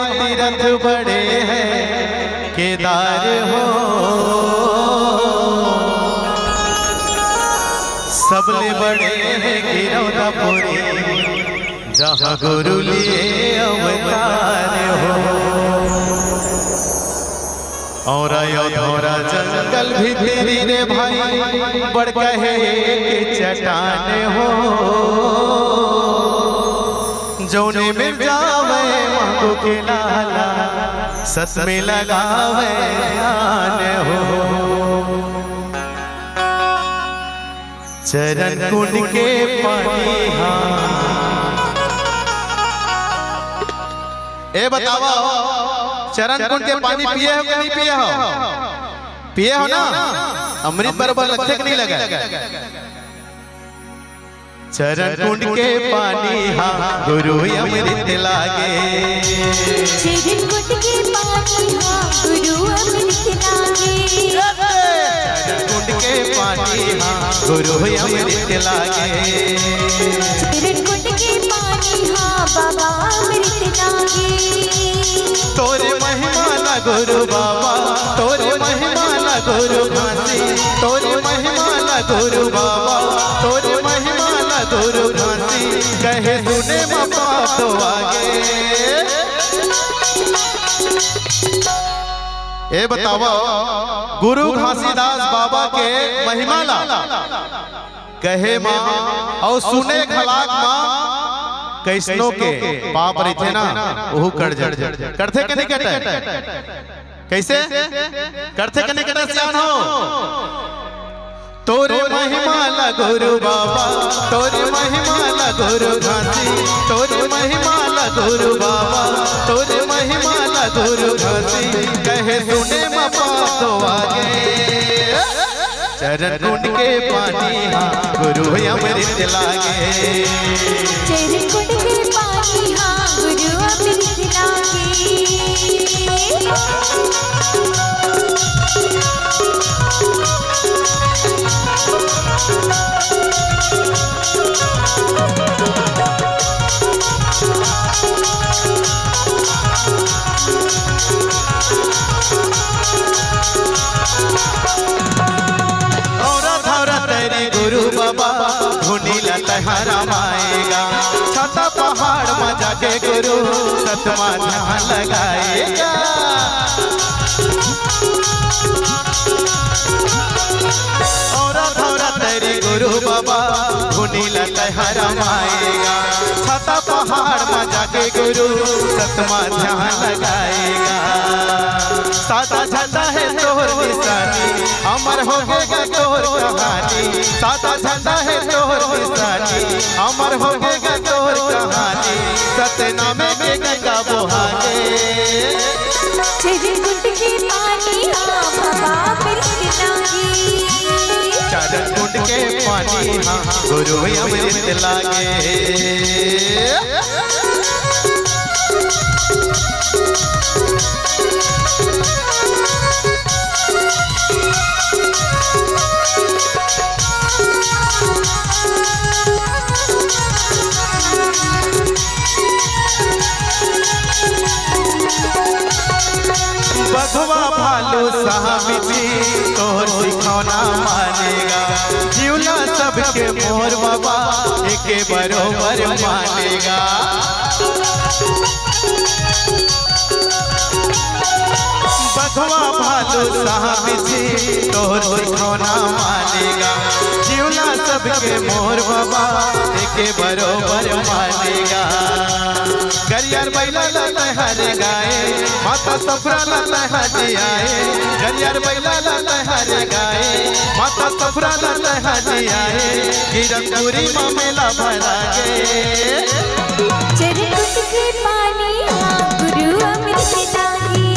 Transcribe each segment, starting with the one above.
तीरथ बड़े हैं केदार हो, सबले बड़े हैं गिरौदापुरी जहाँ गुरु लिए अवतार हो। और अयोध्या जंगल भी तेरी रे भाई बड़ कहे के चट्टान हो, जोने मिल जावे मांगो के लाला सस में लगावे ध्यान हो। चरण कुंड के पानी ए बतावा चरण कुंड के पानी पिए हो कि नहीं पिए हो? पिए हो ना? अमृत बराबर लगते कि नहीं लगा? चरण कुंड के पानी हाँ गुरु अमृत लागे, चरण कुंड के पानी हाँ गुरु अमृत लागे, चरण कुंड के पानी हाँ गुरु अमृत लागे, चरण कुंड के पानी हाँ बाबा अमृत लागे। तोरे महिमा ला गुरु बाबा, तोरे महिमा ला गुरु घासी, तोरे महिमा ला गुरु बाबा, तोरे महिमा ला गुरु घासी, कहे सुने बाबा तो आगे। ए बतावा गुरु घासीदास बाबा के महिमा ला कहे माँ और सुने खलाक माँ कैसनो के पाप रहते ना वो कर करते के नहीं कटे कैसे करते के नहीं कटे सियान हो। तोरे महिमा ला गुरु बाबा, तोरे महिमा ला गुरु घासी, तोरे महिमा ला गुरु बाबा, तोरे महिमा ला गुरु घासी, कहे सुने मपा तो आगे। चरण कुंड के पानी हाँ गुरु अमृत लागे, चरण कुंड के पानी हाँ गुरु अमृत लागे। गुरु बाबा धुनीला तहरा माएगा, छाता पहाड़ में जाके गुरु सतमा ध्यान लगाएगा। और तेरी गुरु बाबा धुनीला तहरा माएगा, छाता पहाड़ में जाके गुरु सतमा ध्यान लगाएगा। सादा झंडा है तोहर निशानी, अमर हो गएगा तोहर कहानी, सादा झंडा है तोहर निशानी, अमर हो गएगा तोहर कहानी, सतनामे के गंगा बहागे। चरण कुंड के पानी हाँ बाबा अमृत लागे, चरण कुंड के पानी हाँ गुरु अमृत लागे। बधवा भालू साहबी तोहर सिखौना मानेगा, जीवला सबके मोर बाबा एके बरोबर मानेगा। बधवा भालू साहबी तोहर सिखौना मानेगा, जीवला सबके मोर बाबा एके बरोबर मानेगा। गरियार बैला लहर गाए, माता सफरा लहर आए, गरियार बैला लहर गाए, माता सफरा लहर आए, गिरनपुरी में मेला भरा गे। चरण कुंड के पानी हाँ गुरु अमृत लागे,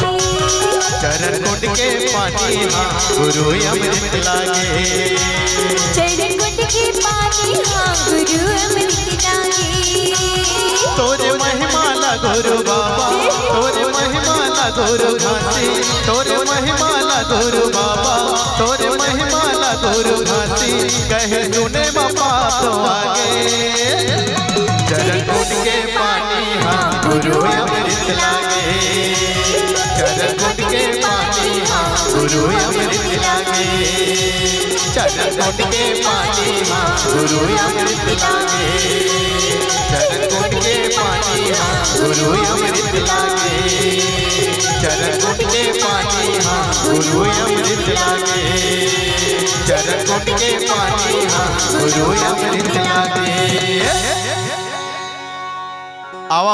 चरण कुंड के पानी हाँ गुरु अमृत लागे, चरण कुंड के पानी हाँ गुरु अमृत लागे। तोरे महिमा ला गुरु बाबा, तोरे महिमा ला गुरु घासी, तोरे महिमा ला गुरु बाबा, तोरे महिमा ला गुरु घासी, कहे सुने बाबा तो आगे। चरण कुंड के पानी हाँ गुरु अमृत लागे, चरण घुट के पानी हाँ गुरु अमृत लागे। चरण घुट के पानी हाँ गुरु अमृत लागे। चरण घुट के पानी हाँ गुरु अमृत लागे। चरण घुट के पानी हाँ गुरु अमृत लागे। चरण घुट के पानी हाँ गुरु अमृत लागे। आवा